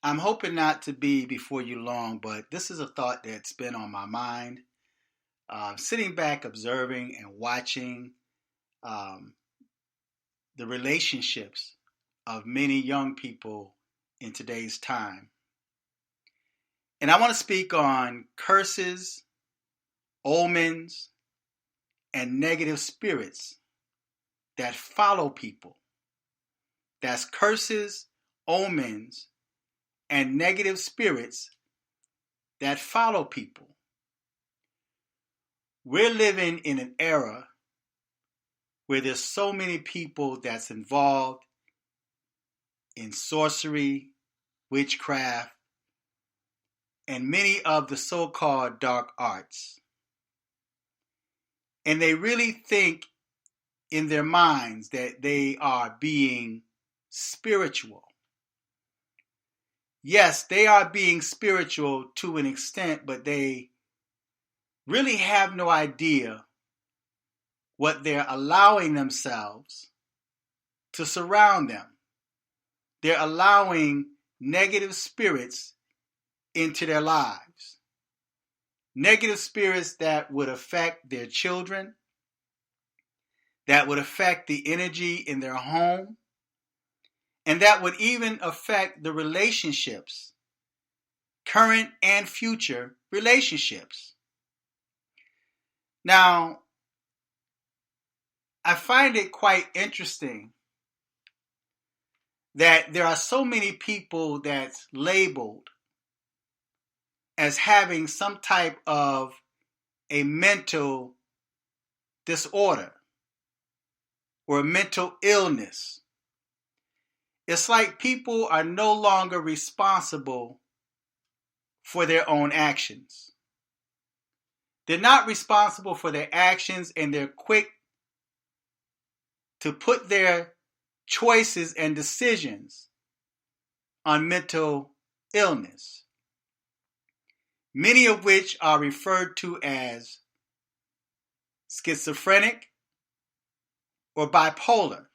I'm hoping not to be before you long, but this is a thought that's been on my mind. Sitting back, observing, and watching um, the relationships of many young people in today's time. And I want to speak on curses, omens, and negative spirits that follow people. That's curses, omens, and negative spirits that follow people. We're living in an era where there's so many people that's involved in sorcery, witchcraft, and many of the so-called dark arts. And they really think in their minds that they are being spiritual. Yes, they are being spiritual to an extent, but they really have no idea what they're allowing themselves to surround them. They're allowing negative spirits into their lives. Negative spirits that would affect their children, that would affect the energy in their home, and that would even affect the relationships, current and future relationships. Now, I find it quite interesting that there are so many people that's labeled as having some type of a mental disorder or a mental illness. It's like people are no longer responsible for their own actions. They're not responsible for their actions, and they're quick to put their choices and decisions on mental illness, many of which are referred to as schizophrenic or bipolar.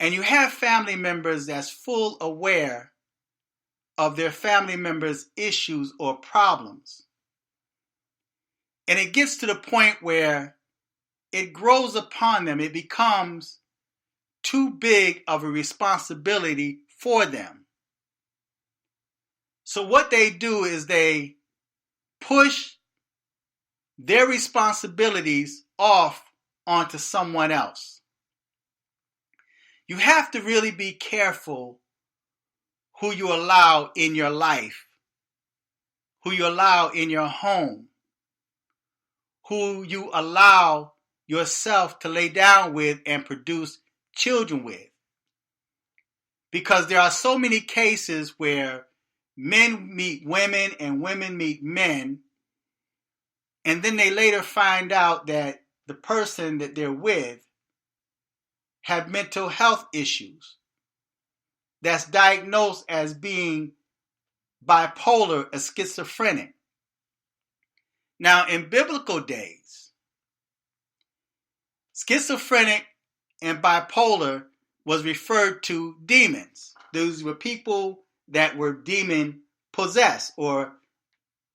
And you have family members that's full aware of their family members' issues or problems. And it gets to the point where it grows upon them. It becomes too big of a responsibility for them. So what they do is they push their responsibilities off onto someone else. You have to really be careful who you allow in your life, who you allow in your home, who you allow yourself to lay down with and produce children with. Because there are so many cases where men meet women and women meet men, and then they later find out that the person that they're with have mental health issues that's diagnosed as being bipolar or schizophrenic. Now, in biblical days, schizophrenic and bipolar was referred to demons. Those were people that were demon possessed or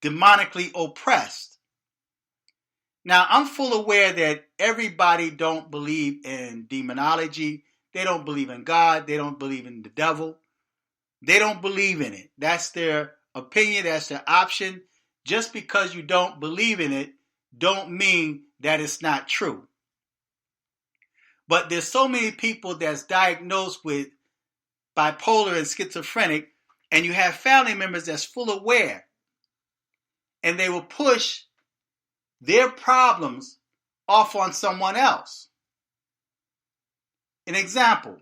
demonically oppressed. Now, I'm full aware that everybody don't believe in demonology. They don't believe in God. They don't believe in the devil. They don't believe in it. That's their opinion. That's their option. Just because you don't believe in it, don't mean that it's not true. But there's so many people that's diagnosed with bipolar and schizophrenic, and you have family members that's full aware, and they will push their problems off on someone else. An example,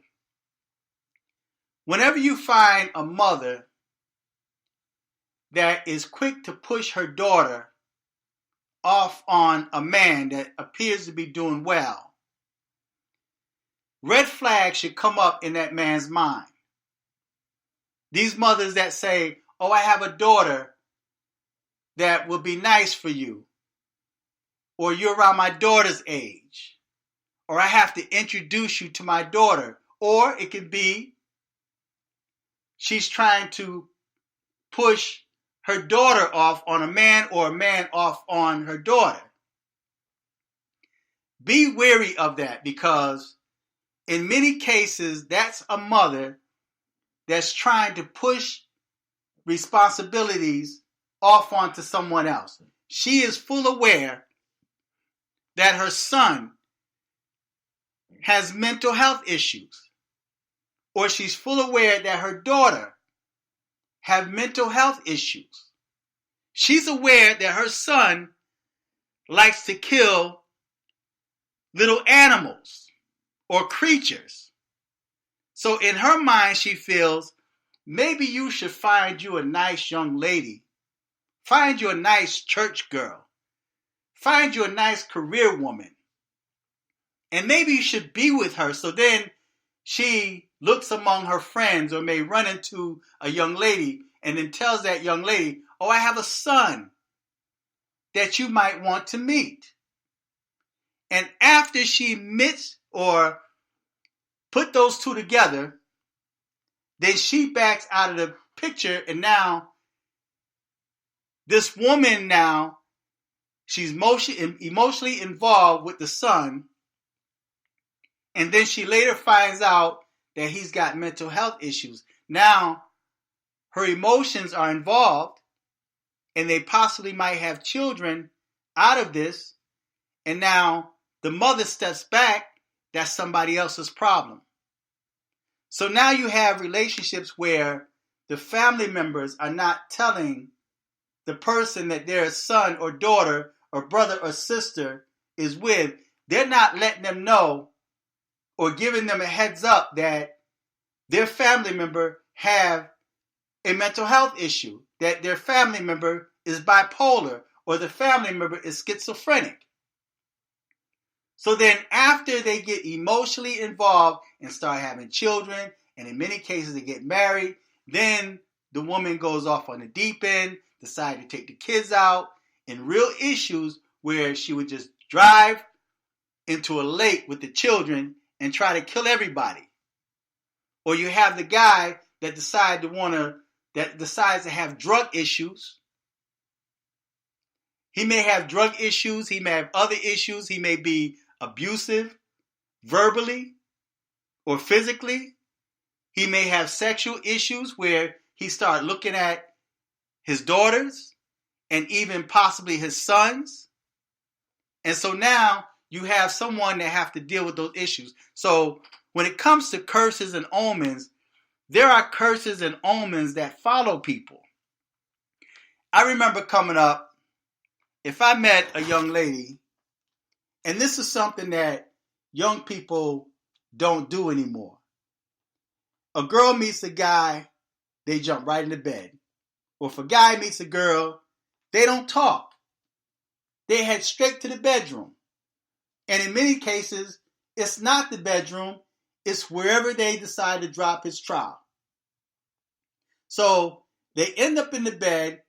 whenever you find a mother that is quick to push her daughter off on a man that appears to be doing well, red flags should come up in that man's mind. These mothers that say, oh, I have a daughter that will be nice for you, or you're around my daughter's age, or I have to introduce you to my daughter, or it could be she's trying to push her daughter off on a man or a man off on her daughter. Be wary of that, because in many cases, that's a mother that's trying to push responsibilities off onto someone else. She is full aware that her son has mental health issues, or she's full aware that her daughter have mental health issues. She's aware that her son likes to kill little animals or creatures. So in her mind, she feels, maybe you should find you a nice young lady. Find you a nice church girl. Find you a nice career woman. And maybe you should be with her. So then she looks among her friends, or may run into a young lady and then tells that young lady, oh, I have a son that you might want to meet. And after she admits or put those two together, then she backs out of the picture, and now this woman she's emotionally involved with the son, and then she later finds out that he's got mental health issues. Now her emotions are involved, and they possibly might have children out of this, and now the mother steps back. That's somebody else's problem. So now you have relationships where the family members are not telling the person that their son or daughter or brother or sister is with. They're not letting them know or giving them a heads up that their family member have a mental health issue, that their family member is bipolar, or the family member is schizophrenic. So then after they get emotionally involved and start having children, and in many cases they get married, then the woman goes off on the deep end, decide to take the kids out, and real issues where she would just drive into a lake with the children and try to kill everybody. Or you have the guy that decides to have drug issues. He may have drug issues, he may have other issues, he may be abusive, verbally or physically. He may have sexual issues where he starts looking at his daughters and even possibly his sons. And so now you have someone that have to deal with those issues. So when it comes to curses and omens, there are curses and omens that follow people. I remember coming up, if I met a young lady, and this is something that young people don't do anymore. A girl meets a guy, they jump right into bed. Or if a guy meets a girl, they don't talk. They head straight to the bedroom. And in many cases, it's not the bedroom, it's wherever they decide to drop his trowel. So they end up in the bed.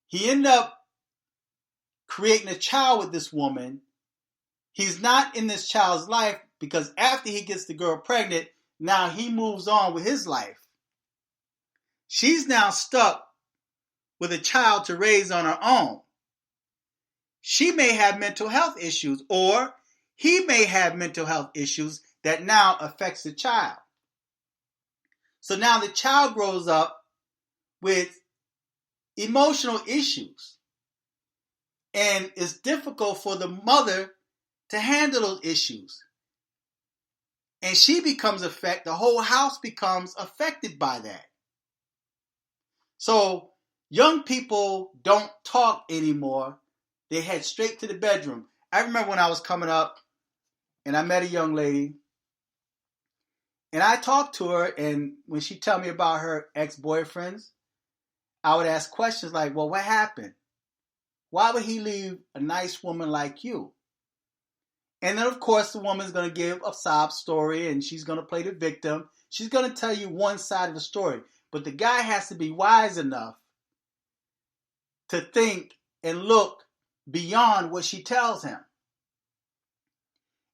He ended up creating a child with this woman. He's not in this child's life because after he gets the girl pregnant, now he moves on with his life. She's now stuck with a child to raise on her own. She may have mental health issues, or he may have mental health issues that now affects the child. So now the child grows up with emotional issues, and it's difficult for the mother to handle those issues. And she becomes affected, the whole house becomes affected by that. So young people don't talk anymore. They head straight to the bedroom. I remember when I was coming up and I met a young lady and I talked to her, and when she told me about her ex-boyfriends, I would ask questions like, well, what happened? Why would he leave a nice woman like you? And then, of course, the woman's going to give a sob story and she's going to play the victim. She's going to tell you one side of the story. But the guy has to be wise enough to think and look beyond what she tells him.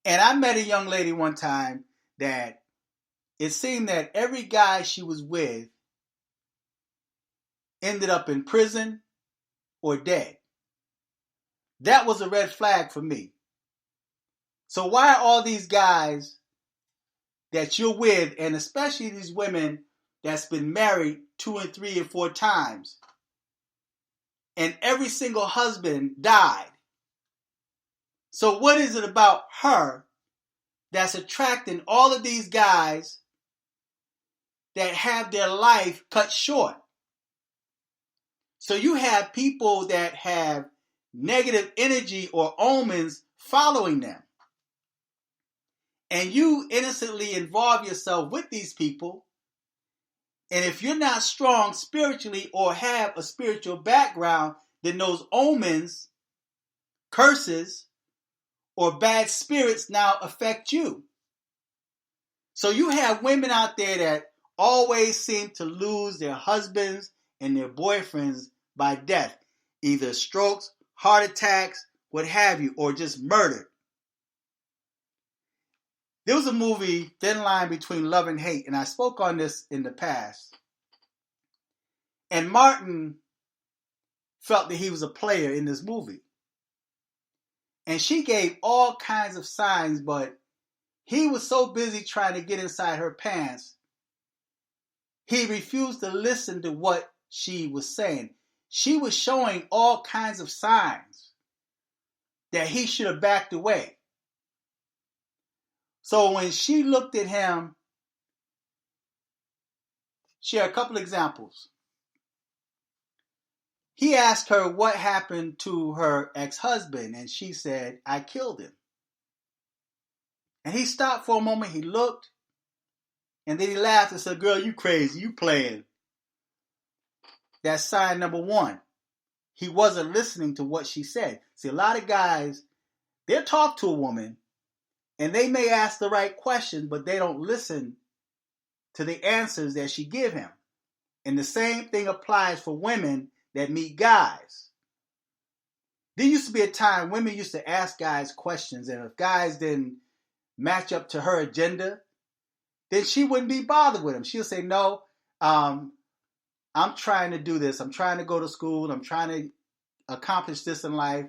And I met a young lady one time that it seemed that every guy she was with ended up in prison or dead. That was a red flag for me. So why are all these guys that you're with, and especially these women that's been married 2 and 3 and 4 times, and every single husband died? So what is it about her that's attracting all of these guys that have their life cut short? So you have people that have negative energy or omens following them. And you innocently involve yourself with these people. And if you're not strong spiritually or have a spiritual background, then those omens, curses, or bad spirits now affect you. So you have women out there that always seem to lose their husbands and their boyfriends by death, either strokes, heart attacks, what have you, or just murdered. There was a movie, Thin Line Between Love and Hate, and I spoke on this in the past. And Martin felt that he was a player in this movie. And she gave all kinds of signs, but he was so busy trying to get inside her pants, he refused to listen to what she was saying. She was showing all kinds of signs that he should have backed away. So when she looked at him, she had a couple examples. He asked her what happened to her ex-husband, and she said, "I killed him." And he stopped for a moment, he looked, and then he laughed and said, "Girl, you crazy, you playing." That's sign number one. He wasn't listening to what she said. See, a lot of guys, they'll talk to a woman, and they may ask the right question, but they don't listen to the answers that she give him. And the same thing applies for women that meet guys. There used to be a time women used to ask guys questions, and if guys didn't match up to her agenda, then she wouldn't be bothered with them. She'll say, "No, I'm trying to do this. I'm trying to go to school. I'm trying to accomplish this in life.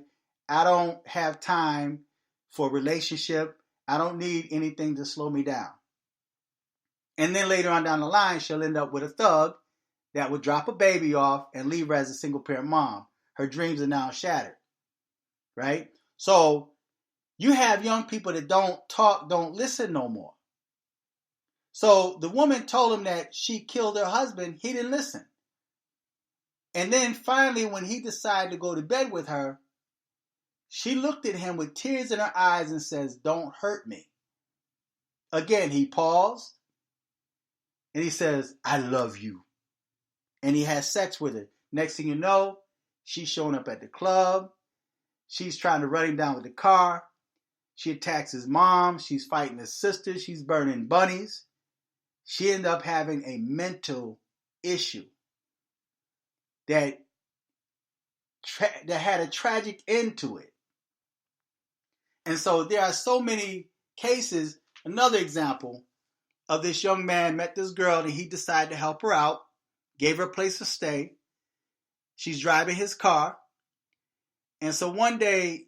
I don't have time for a relationship. I don't need anything to slow me down." And then later on down the line, she'll end up with a thug that would drop a baby off and leave her as a single parent mom. Her dreams are now shattered, right? So you have young people that don't talk, don't listen no more. So the woman told him that she killed her husband. He didn't listen. And then finally, when he decided to go to bed with her, she looked at him with tears in her eyes and says, "Don't hurt me." Again, he paused and he says, "I love you." And he has sex with her. Next thing you know, she's showing up at the club. She's trying to run him down with the car. She attacks his mom. She's fighting his sister. She's burning bunnies. She ended up having a mental issue that had a tragic end to it. And so there are so many cases. Another example of this young man met this girl and he decided to help her out, gave her a place to stay. She's driving his car. And so one day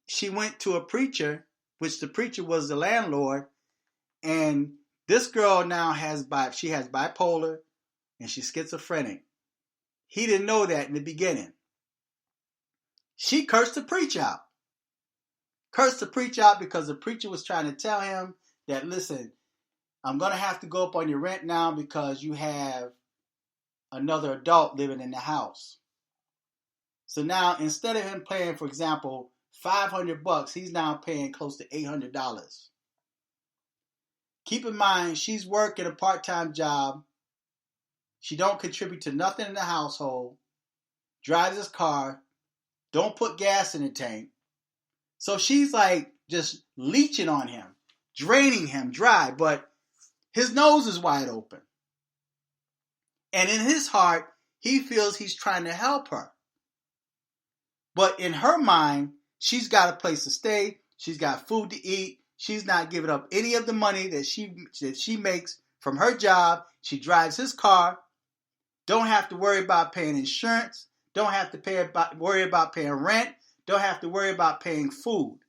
she went to a preacher, which the preacher was the landlord. And this girl now has bipolar and she's schizophrenic. He didn't know that in the beginning. She cursed the preacher out. Cursed the preacher out because the preacher was trying to tell him that, "Listen, I'm going to have to go up on your rent now because you have another adult living in the house." So now instead of him paying, for example, $500, he's now paying close to $800. Keep in mind, she's working a part-time job. She don't contribute to nothing in the household. Drives his car. Don't put gas in the tank. So she's like just leeching on him, draining him dry, but his nose is wide open. And in his heart, he feels he's trying to help her. But in her mind, she's got a place to stay. She's got food to eat. She's not giving up any of the money that she makes from her job. She drives his car. don't have to worry about paying insurance, don't have to worry about paying rent, don't have to worry about paying food.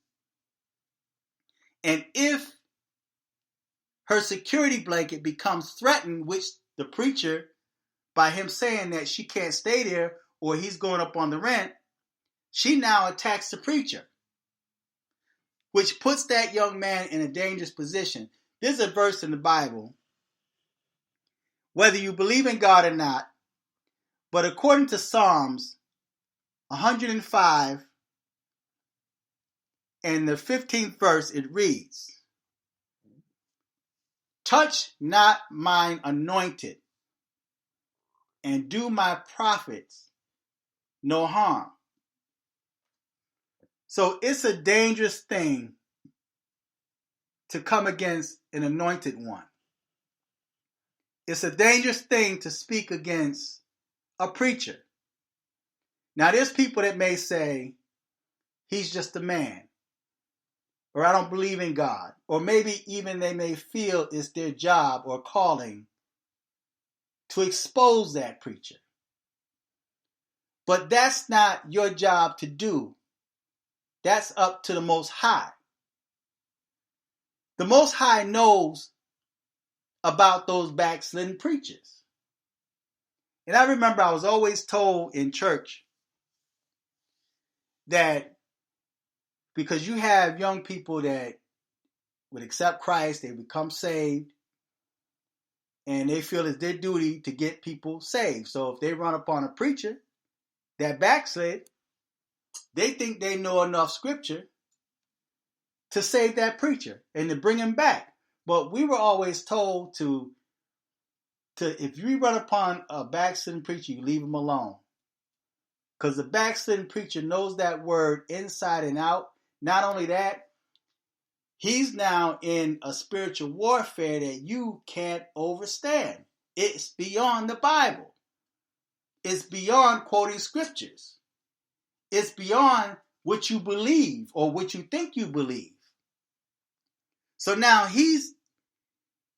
And if her security blanket becomes threatened, which the preacher, by him saying that she can't stay there or he's going up on the rent, she now attacks the preacher, which puts that young man in a dangerous position. There's a verse in the Bible, whether you believe in God or not, but according to Psalms 105 and the 15th verse, it reads, touch not mine anointed, and do my prophets no harm. So it's a dangerous thing to come against an anointed one. It's a dangerous thing to speak against a preacher. Now, there's people that may say, he's just a man, or I don't believe in God, or maybe even they may feel it's their job or calling to expose that preacher. But that's not your job to do. That's up to the Most High. The Most High knows about those backslidden preachers. And I remember I was always told in church that because you have young people that would accept Christ, they become saved, and they feel it's their duty to get people saved. So if they run upon a preacher that backslid, they think they know enough scripture to save that preacher and to bring him back. But we were always told to if you run upon a backslidden preacher, you leave him alone. Because the backslidden preacher knows that word inside and out. Not only that, he's now in a spiritual warfare that you can't overstand. It's beyond the Bible. It's beyond quoting scriptures. It's beyond what you believe or what you think you believe. So now he's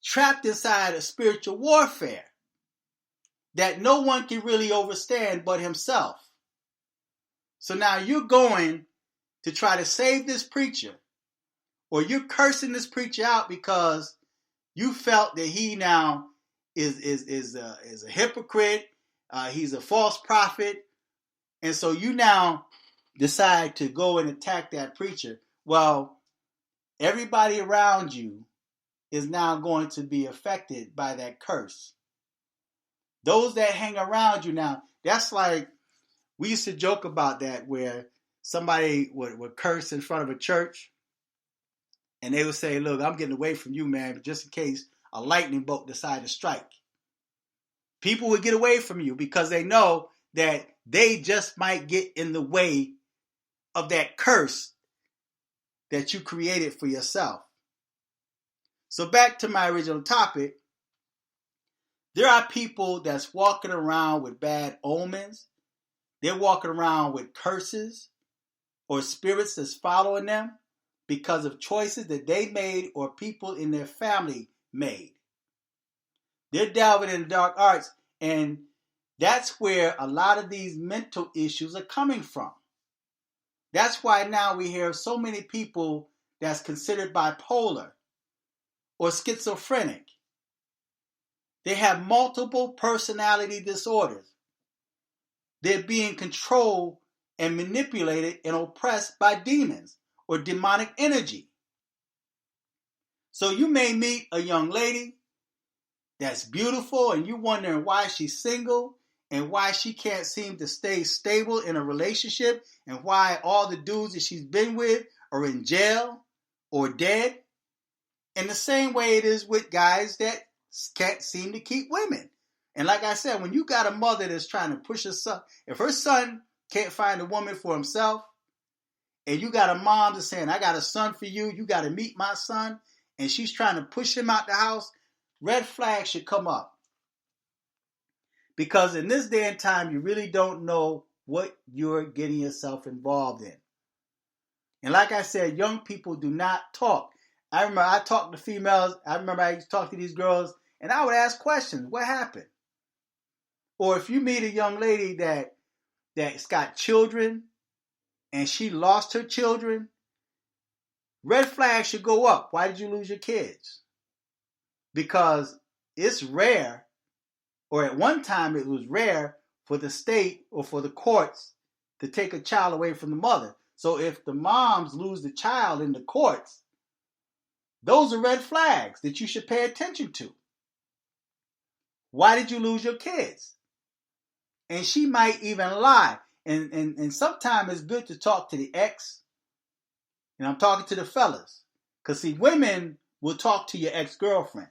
trapped inside a spiritual warfare that no one can really understand but himself. So now you're going to try to save this preacher, or you're cursing this preacher out because you felt that he now is a hypocrite, he's a false prophet, and so you now decide to go and attack that preacher. Well, everybody around you is now going to be affected by that curse. Those that hang around you now, that's like, we used to joke about that where somebody would curse in front of a church and they would say, look, I'm getting away from you, man, just in case a lightning bolt decided to strike. People would get away from you because they know that they just might get in the way of that curse that you created for yourself. So back to my original topic, there are people that's walking around with bad omens. They're walking around with curses or spirits that's following them because of choices that they made or people in their family made. They're delving in the dark arts, and that's where a lot of these mental issues are coming from. That's why now we hear so many people that's considered bipolar or schizophrenic. They have multiple personality disorders. They're being controlled and manipulated and oppressed by demons or demonic energy. So you may meet a young lady that's beautiful and you're wondering why she's single and why she can't seem to stay stable in a relationship and why all the dudes that she's been with are in jail or dead. In the same way it is with guys that can't seem to keep women. And like I said, when you got a mother that's trying to push her son, if her son can't find a woman for himself, and you got a mom that's saying, I got a son for you, you got to meet my son, and she's trying to push him out the house, red flags should come up. Because in this day and time, you really don't know what you're getting yourself involved in. And like I said, young people do not talk. I remember I talked to females, I used to talk to these girls, and I would ask questions. What happened? Or if you meet a young lady that's got children and she lost her children, red flags should go up. Why did you lose your kids? Because it's rare, or at one time it was rare for the state or for the courts to take a child away from the mother. So if the moms lose the child in the courts, those are red flags that you should pay attention to. Why did you lose your kids? And she might even lie. And sometimes it's good to talk to the ex. And I'm talking to the fellas. Because see, women will talk to your ex-girlfriend.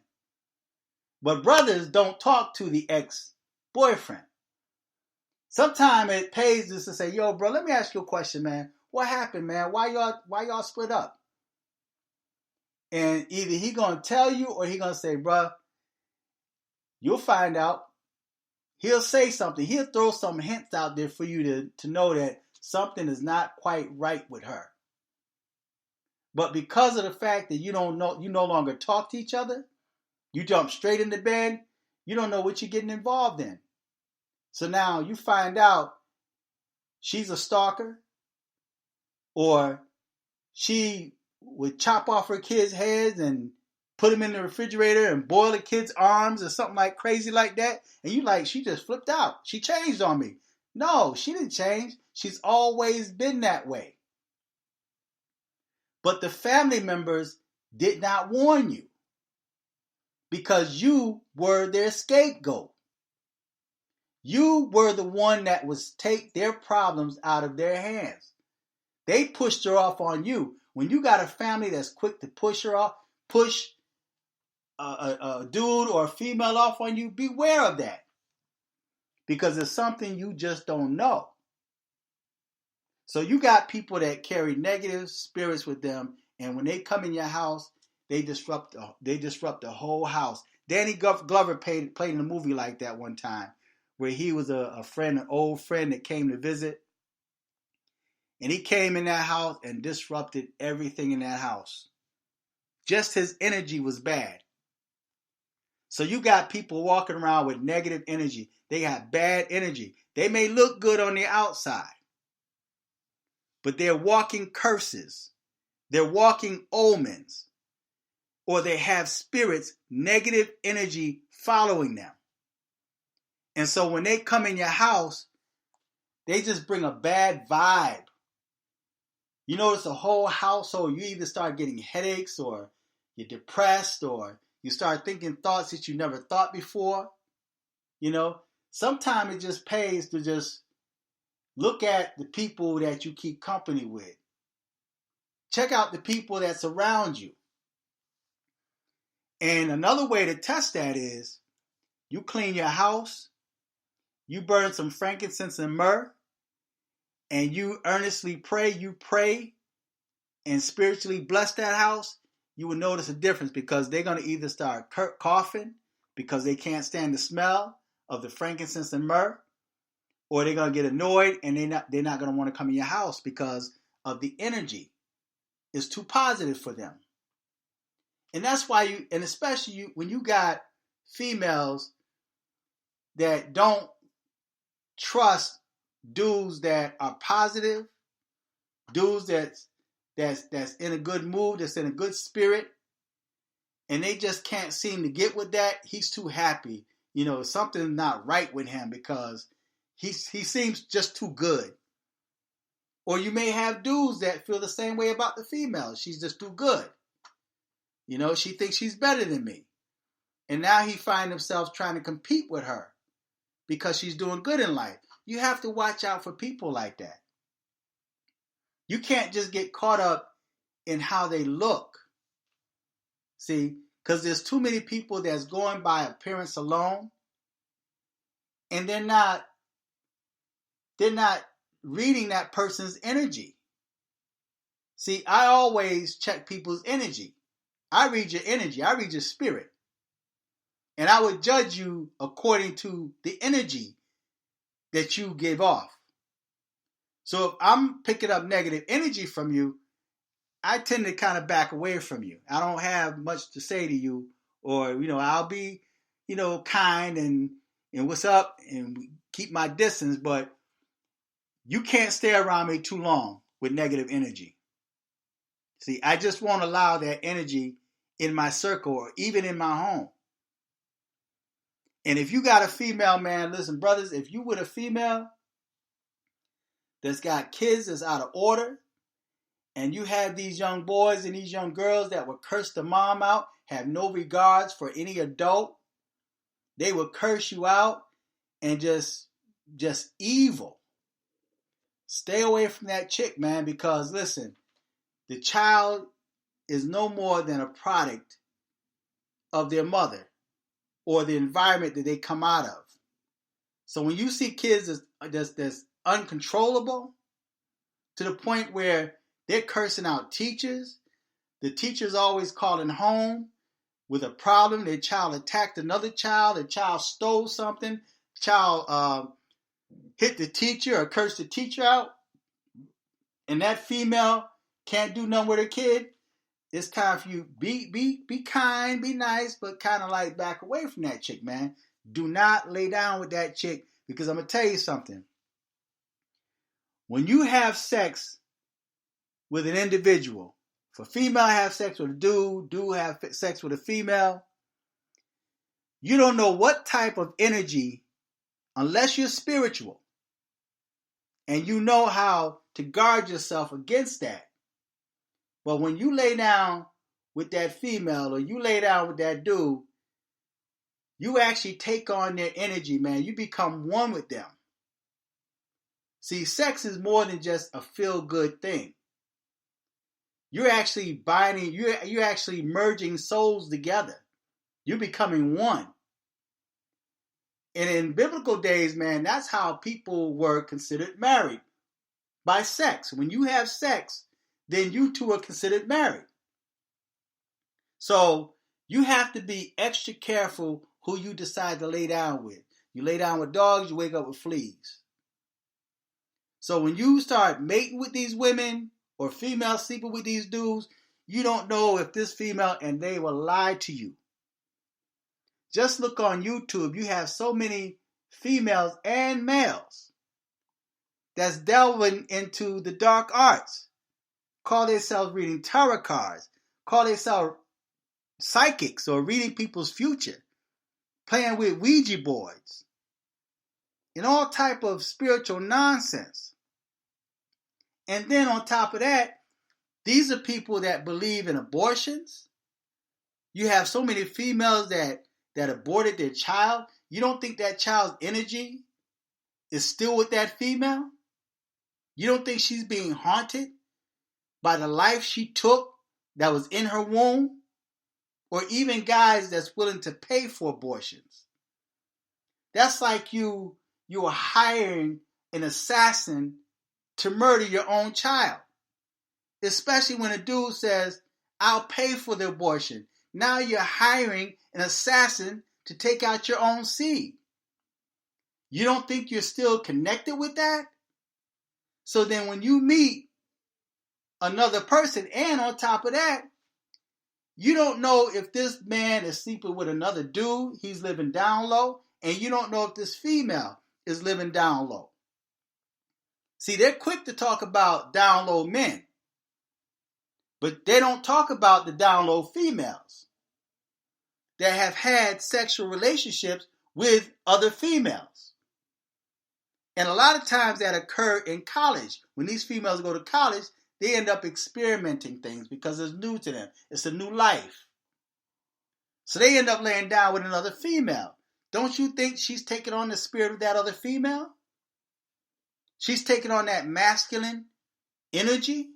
But brothers don't talk to the ex-boyfriend. Sometimes it pays just to say, yo, bro, let me ask you a question, man. What happened, man? Why y'all split up? And either he gonna tell you or he gonna say, bro, you'll find out. He'll say something. He'll throw some hints out there for you to know that something is not quite right with her. But because of the fact that you no longer talk to each other, you jump straight into bed, you don't know what you're getting involved in. So now you find out she's a stalker, or she would chop off her kids' heads and put them in the refrigerator and boil the kids' arms or something like crazy like that. And you like, she just flipped out. She changed on me. No, she didn't change. She's always been that way. But the family members did not warn you because you were their scapegoat. You were the one that was take their problems out of their hands. They pushed her off on you. When you got a family that's quick to push her off, push a dude or a female off on you, beware of that. Because it's something you just don't know. So you got people that carry negative spirits with them, and when they come in your house, they disrupt the whole house. Danny Glover played in a movie like that one time, where he was a friend, an old friend that came to visit. And he came in that house and disrupted everything in that house. Just his energy was bad. So you got people walking around with negative energy. They got bad energy. They may look good on the outside, but they're walking curses. They're walking omens. Or they have spirits, negative energy following them. And so when they come in your house, they just bring a bad vibe. You notice the whole household, you either start getting headaches, or you're depressed, or you start thinking thoughts that you never thought before. You know, sometimes it just pays to just look at the people that you keep company with. Check out the people that's around you. And another way to test that is you clean your house, you burn some frankincense and myrrh, and you earnestly pray, and spiritually bless that house, you will notice a difference, because they're going to either start coughing because they can't stand the smell of the frankincense and myrrh, or they're going to get annoyed and they're not going to want to come in your house because of the energy. It's too positive for them. And that's why especially when you got females that don't trust dudes that are positive, dudes that's in a good mood, that's in a good spirit, and they just can't seem to get with that. He's too happy. You know, something's not right with him because he seems just too good. Or you may have dudes that feel the same way about the female. She's just too good. You know, she thinks she's better than me. And now he finds himself trying to compete with her because she's doing good in life. You have to watch out for people like that. You can't just get caught up in how they look. See, because there's too many people that's going by appearance alone, and they're not reading that person's energy. See, I always check people's energy. I read your energy. I read your spirit. And I would judge you according to the energy that you give off. So if I'm picking up negative energy from you, I tend to kind of back away from you. I don't have much to say to you, or, I'll be, kind and, and what's up and keep my distance, but you can't stay around me too long with negative energy. See, I just won't allow that energy in my circle or even in my home. And if you got a female, man, listen, brothers, if you with a female that's got kids that's out of order, and you have these young boys and these young girls that will curse the mom out, have no regards for any adult, they will curse you out and just evil. Stay away from that chick, man, because listen, the child is no more than a product of their mother or the environment that they come out of. So when you see kids that's uncontrollable to the point where they're cursing out teachers, the teacher's always calling home with a problem, their child attacked another child, the child stole something, child hit the teacher or cursed the teacher out, and that female can't do nothing with her kid, it's time for you be kind, be nice, but kind of like back away from that chick, man. Do not lay down with that chick, because I'm gonna tell you something. When you have sex with an individual, if a female have sex with a dude have sex with a female, you don't know what type of energy, unless you're spiritual, and you know how to guard yourself against that. But when you lay down with that female or you lay down with that dude, you actually take on their energy, man. You become one with them. See, sex is more than just a feel-good thing. You're actually binding, you're actually merging souls together. You're becoming one. And in biblical days, man, that's how people were considered married, by sex. When you have sex, then you two are considered married. So you have to be extra careful who you decide to lay down with. You lay down with dogs, you wake up with fleas. So when you start mating with these women or females sleeping with these dudes, you don't know if this female, and they will lie to you. Just look on YouTube. You have so many females and males that's delving into the dark arts. Call themselves reading tarot cards, call themselves psychics or reading people's future, playing with Ouija boards, and all type of spiritual nonsense. And then on top of that, these are people that believe in abortions. You have so many females that aborted their child. You don't think that child's energy is still with that female? You don't think she's being haunted by the life she took that was in her womb? Or even guys that's willing to pay for abortions. That's like you are hiring an assassin to murder your own child. Especially when a dude says, I'll pay for the abortion. Now you're hiring an assassin to take out your own seed. You don't think you're still connected with that? So then when you meet another person, and on top of that, you don't know if this man is sleeping with another dude, he's living down low, and you don't know if this female is living down low. See, they're quick to talk about down low men, but they don't talk about the down low females that have had sexual relationships with other females. And a lot of times that occur in college. When these females go to college, they end up experimenting things because it's new to them. It's a new life. So they end up laying down with another female. Don't you think she's taking on the spirit of that other female? She's taking on that masculine energy.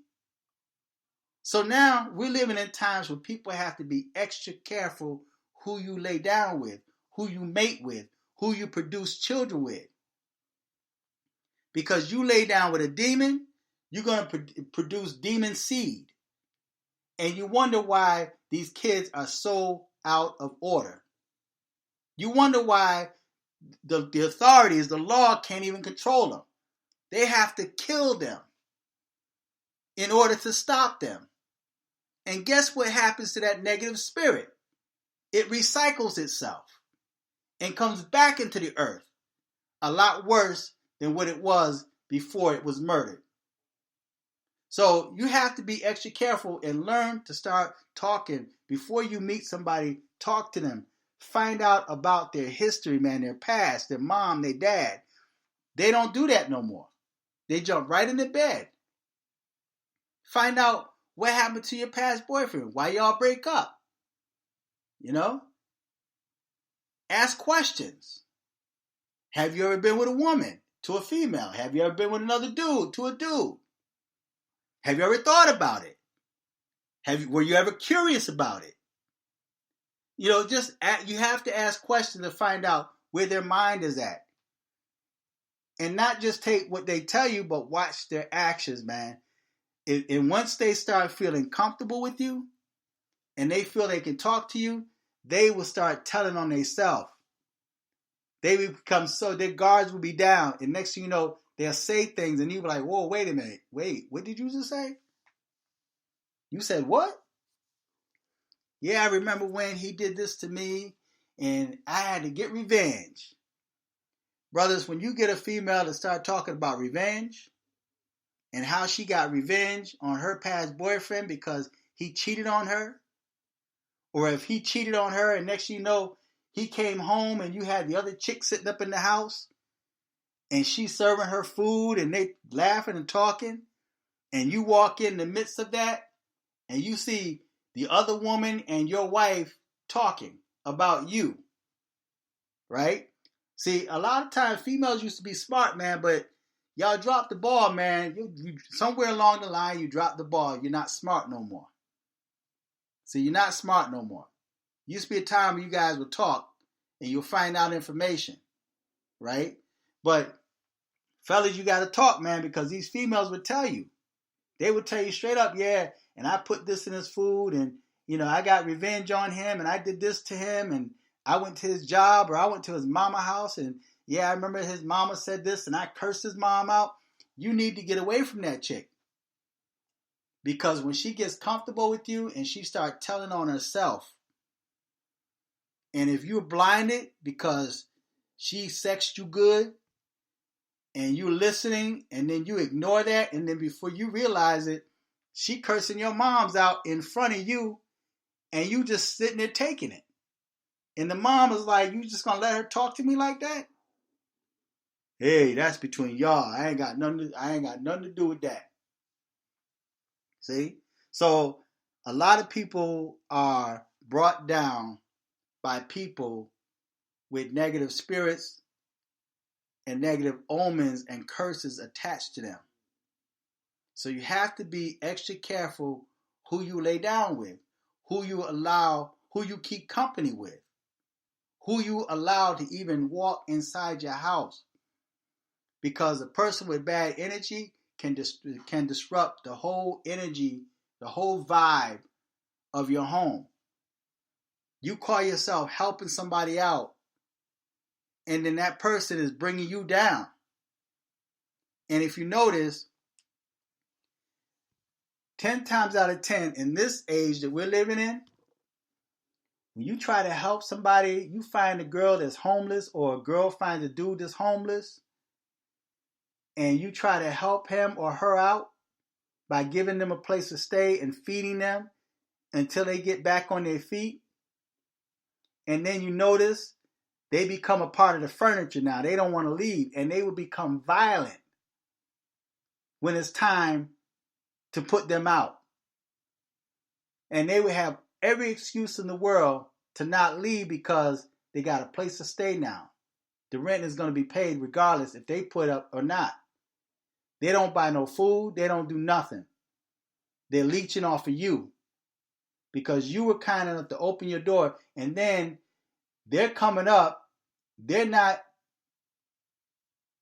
So now we're living in times where people have to be extra careful who you lay down with, who you mate with, who you produce children with. Because you lay down with a demon, you're going to produce demon seed. And you wonder why these kids are so out of order. You wonder why the authorities, the law, can't even control them. They have to kill them in order to stop them. And guess what happens to that negative spirit? It recycles itself. and comes back into the earth a lot worse than what it was before it was murdered. So you have to be extra careful and learn to start talking before you meet somebody. Talk to them. Find out about their history, man, their past, their mom, their dad. They don't do that no more. They jump right into bed. Find out what happened to your past boyfriend, why y'all break up. You know? Ask questions. Have you ever been with a woman to a female? Have you ever been with another dude to a dude? Have you ever thought about it? Were you ever curious about it? You know, you have to ask questions to find out where their mind is at. And not just take what they tell you, but watch their actions, man. And once they start feeling comfortable with you and they feel they can talk to you, they will start telling on themselves. They will become their guards will be down. And next thing you know, they'll say things and you'll be like, whoa, wait a minute. Wait, what did you just say? You said what? Yeah, I remember when he did this to me and I had to get revenge. Brothers, when you get a female to start talking about revenge and how she got revenge on her past boyfriend because he cheated on her, or if he cheated on her and next thing you know, he came home and you had the other chick sitting up in the house and she's serving her food and they laughing and talking, and you walk in the midst of that and you see the other woman and your wife talking about you, right? See, a lot of times females used to be smart, man, but y'all dropped the ball, man. You somewhere along the line, you dropped the ball. You're not smart no more. See, you're not smart no more. Used to be a time when you guys would talk and you'll find out information, right? But fellas, you got to talk, man, because these females would tell you. They would tell you straight up, yeah, and I put this in his food and, you know, I got revenge on him and I did this to him and I went to his job or I went to his mama house and, yeah, I remember his mama said this and I cursed his mom out. You need to get away from that chick. Because when she gets comfortable with you and she starts telling on herself, and if you're blinded because she sexed you good and you're listening and then you ignore that and then before you realize it, she cursing your moms out in front of you and you just sitting there taking it. And the mom is like, you just gonna let her talk to me like that? Hey, that's between y'all. I ain't got nothing to do with that. See? So a lot of people are brought down by people with negative spirits and negative omens and curses attached to them. So you have to be extra careful who you lay down with, who you keep company with, who you allow to even walk inside your house. Because a person with bad energy can disrupt the whole energy, the whole vibe of your home. You call yourself helping somebody out, and then that person is bringing you down. And if you notice, 10 times out of 10 in this age that we're living in, when you try to help somebody, you find a girl that's homeless or a girl finds a dude that's homeless, and you try to help him or her out by giving them a place to stay and feeding them until they get back on their feet. And then you notice they become a part of the furniture now. They don't want to leave, and they will become violent when it's time to put them out. And they will have every excuse in the world to not leave because they got a place to stay now. The rent is going to be paid regardless if they put up or not. They don't buy no food. They don't do nothing. They're leeching off of you because you were kind enough to open your door, and then they're coming up. They're not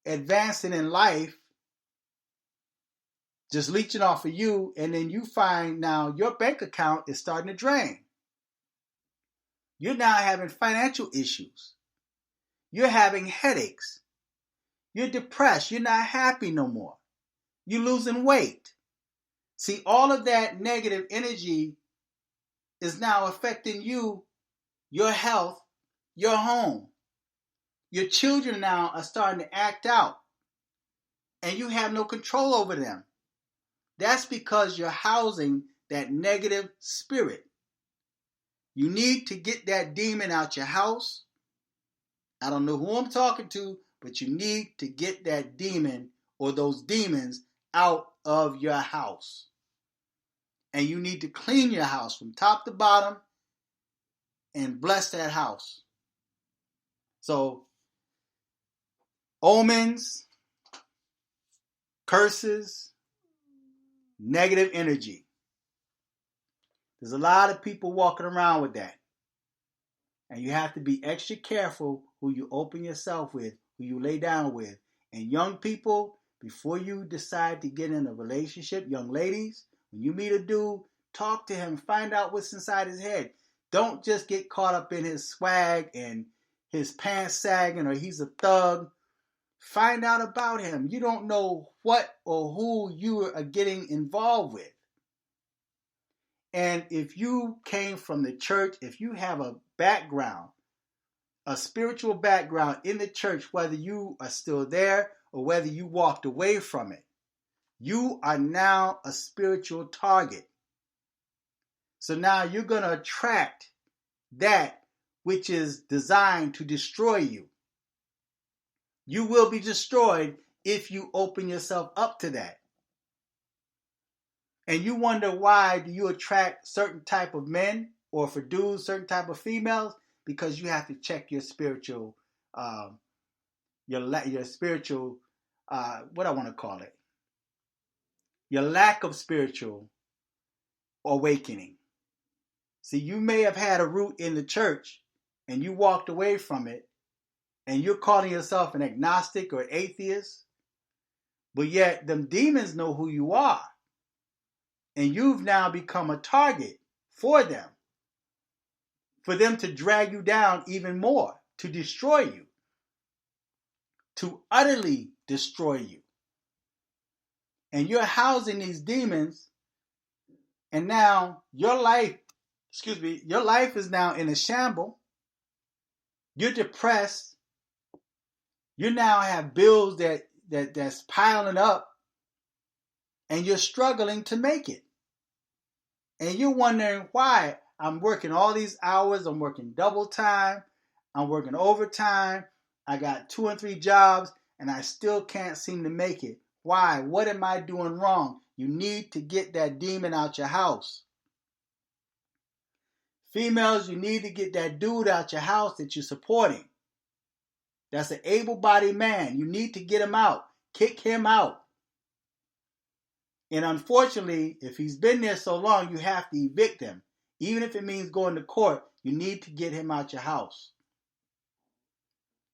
advancing in life, just leeching off of you, and then you find now your bank account is starting to drain. You're now having financial issues. You're having headaches. You're depressed. You're not happy no more. You're losing weight. See, all of that negative energy is now affecting you, your health, your home. Your children now are starting to act out, and you have no control over them. That's because you're housing that negative spirit. You need to get that demon out your house. I don't know who I'm talking to, but you need to get that demon or those demons out of your house. And you need to clean your house from top to bottom and bless that house. So, omens, curses, negative energy. There's a lot of people walking around with that. And you have to be extra careful who you open yourself with, who you lay down with. And young people, before you decide to get in a relationship, young ladies, when you meet a dude, talk to him, find out what's inside his head. Don't just get caught up in his swag and his pants sagging or he's a thug. Find out about him. You don't know what or who you are getting involved with. And if you came from the church, if you have a background, a spiritual background in the church, whether you are still there or whether you walked away from it, you are now a spiritual target. So now you're going to attract that which is designed to destroy you. You will be destroyed if you open yourself up to that. And you wonder why do you attract certain type of men, or for dudes, certain type of females? Because you have to check your spiritual, your spiritual, what I want to call it, your lack of spiritual awakening. See, you may have had a root in the church and you walked away from it, and you're calling yourself an agnostic or atheist, but yet them demons know who you are. And you've now become a target for them to drag you down even more, to destroy you, to utterly destroy you. And you're housing these demons, and now your life is now in a shamble. You're depressed. You now have bills that's piling up, and you're struggling to make it. And you're wondering why. I'm working all these hours. I'm working double time. I'm working overtime. I got 2 and 3 jobs, and I still can't seem to make it. Why? What am I doing wrong? You need to get that demon out your house. Females, you need to get that dude out your house that you're supporting. That's an able-bodied man. You need to get him out. Kick him out. And unfortunately, if he's been there so long, you have to evict him. Even if it means going to court, you need to get him out your house.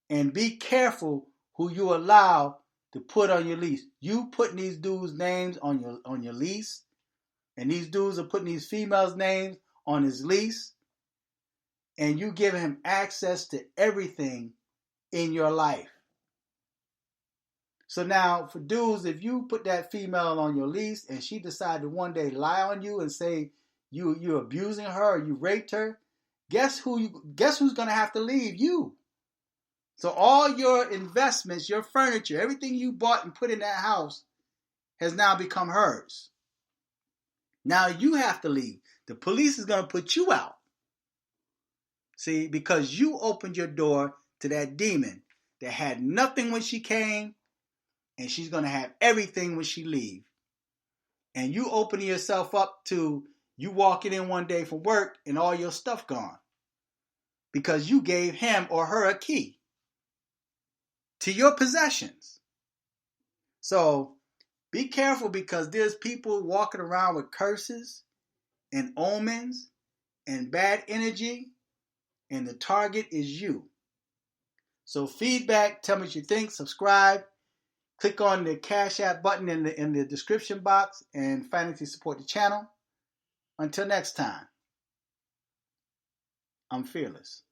And be careful who you allow to put on your lease. You putting these dudes' names on your lease, and these dudes are putting these females' names on his lease, and you give him access to everything in your life. So now, for dudes, if you put that female on your lease and she decided to one day lie on you and say you're abusing her or you raped her, guess who's going to have to leave? You. So all your investments, your furniture, everything you bought and put in that house has now become hers. Now you have to leave. The police is going to put you out. See, because you opened your door to that demon that had nothing when she came, and she's going to have everything when she leaves. And you opening yourself up to you walking in one day for work and all your stuff gone. Because you gave him or her a key to your possessions. So be careful, because there's people walking around with curses and omens and bad energy, and the target is you. So feedback, tell me what you think, subscribe. Click on the Cash App button in the description box and financially support the channel. Until next time, I'm fearless.